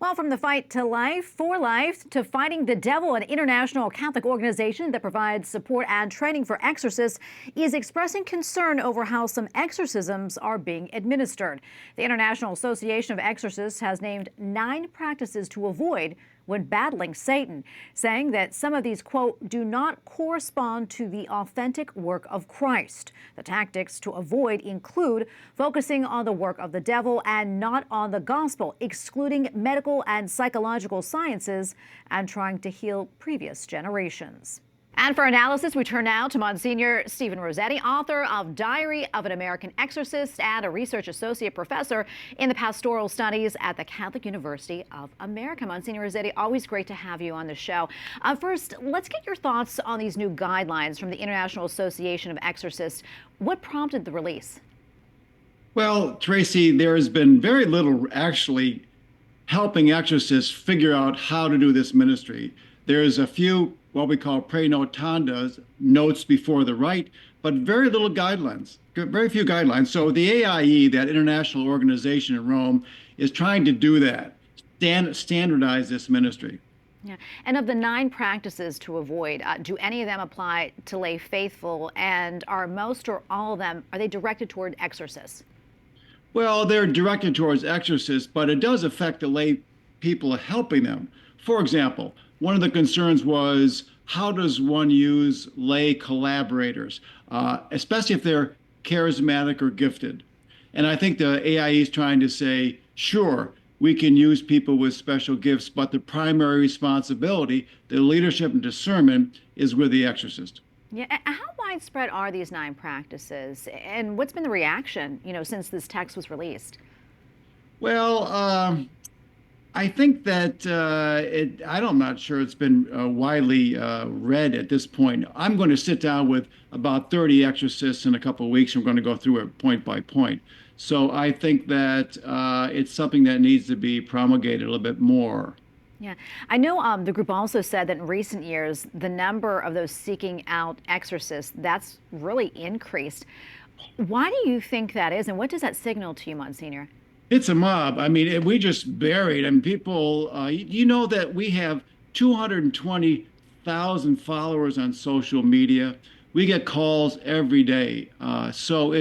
Well, from the fight to life, for life, to fighting the devil, an international Catholic organization that provides support and training for exorcists is expressing concern over how some exorcisms are being administered. The International Association of Exorcists has named 9 practices to avoid when battling Satan, saying that some of these, quote, do not correspond to the authentic work of Christ. The tactics to avoid include focusing on the work of the devil and not on the gospel, excluding medical and psychological sciences, and trying to heal previous generations. And for analysis, we turn now to Monsignor Stephen Rossetti, author of Diary of an American Exorcist and a research associate professor in the Pastoral Studies at the Catholic University of America. Monsignor Rossetti, always great to have you on the show. First, let's get your thoughts on these new guidelines from the International Association of Exorcists. What prompted the release? Well, Tracy, there has been very little actually helping exorcists figure out how to do this ministry. There's a few what we call pre-notandas, notes before the rite, but very little guidelines, very few guidelines. So the AIE, that international organization in Rome, is trying to do that, standardize this ministry. Yeah. And of the 9 practices to avoid, do any of them apply to lay faithful? And are most or all of them, are they directed toward exorcists? Well, they're directed towards exorcists, but it does affect the lay people helping them. For example, one of the concerns was, how does one use lay collaborators, especially if they're charismatic or gifted? And I think the AIE is trying to say, sure, we can use people with special gifts, but the primary responsibility, the leadership and discernment, is with the exorcist. Yeah, how widespread are these 9 practices, and what's been the reaction, since this text was released? Well, I think that I'm not sure it's been widely read at this point. I'm going to sit down with about 30 exorcists in a couple of weeks. And we're going to go through it point by point. So I think that it's something that needs to be promulgated a little bit more. Yeah, I know the group also said that in recent years, the number of those seeking out exorcists, that's really increased. Why do you think that is, and what does that signal to you, Monsignor? It's a mob. I mean, we just buried. I mean, people, you know that we have 220,000 followers on social media. We get calls every day. So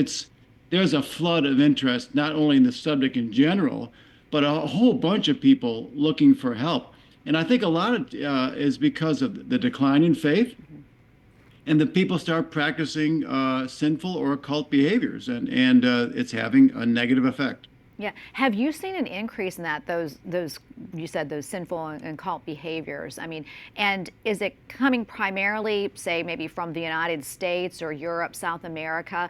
there's a flood of interest, not only in the subject in general, but a whole bunch of people looking for help. And I think a lot of is because of the decline in faith, and the people start practicing sinful or occult behaviors, and it's having a negative effect. Yeah. Have you seen an increase in that, those you said those sinful and occult behaviors? I mean, and is it coming primarily, say, maybe from the United States or Europe, South America?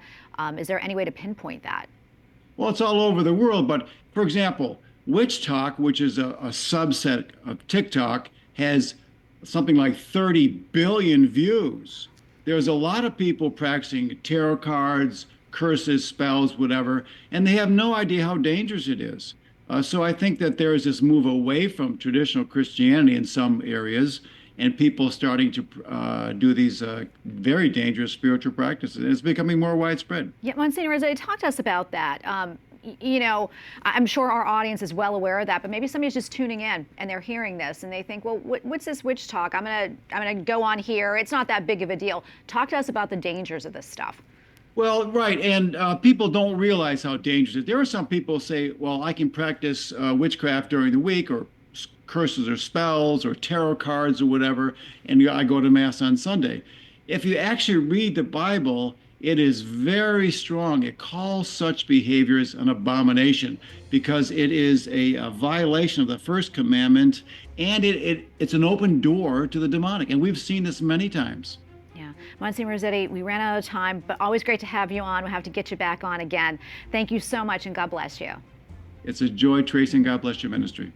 Is there any way to pinpoint that? Well, it's all over the world. But for example, Witch Talk, which is a subset of TikTok, has something like 30 billion views. There's a lot of people practicing tarot cards, curses, spells, whatever, and they have no idea how dangerous it is. So I think that there is this move away from traditional Christianity in some areas, and people starting to do these very dangerous spiritual practices. It's becoming more widespread. Yeah, Monsignor Rossetti, talk to us about that. I'm sure our audience is well aware of that, but maybe somebody's just tuning in and they're hearing this and they think, well, what's this witch talk? I'm gonna go on here. It's not that big of a deal. Talk to us about the dangers of this stuff. Well, right, and people don't realize how dangerous it is. There are some people who say, well, I can practice witchcraft during the week, or curses or spells or tarot cards or whatever, and I go to Mass on Sunday. If you actually read the Bible, it is very strong. It calls such behaviors an abomination because it is a violation of the first commandment, and it's an open door to the demonic, and we've seen this many times. Yeah. Monsignor Rossetti, we ran out of time, but always great to have you on. We'll have to get you back on again. Thank you so much, and God bless you. It's a joy, Tracy, and God bless your ministry.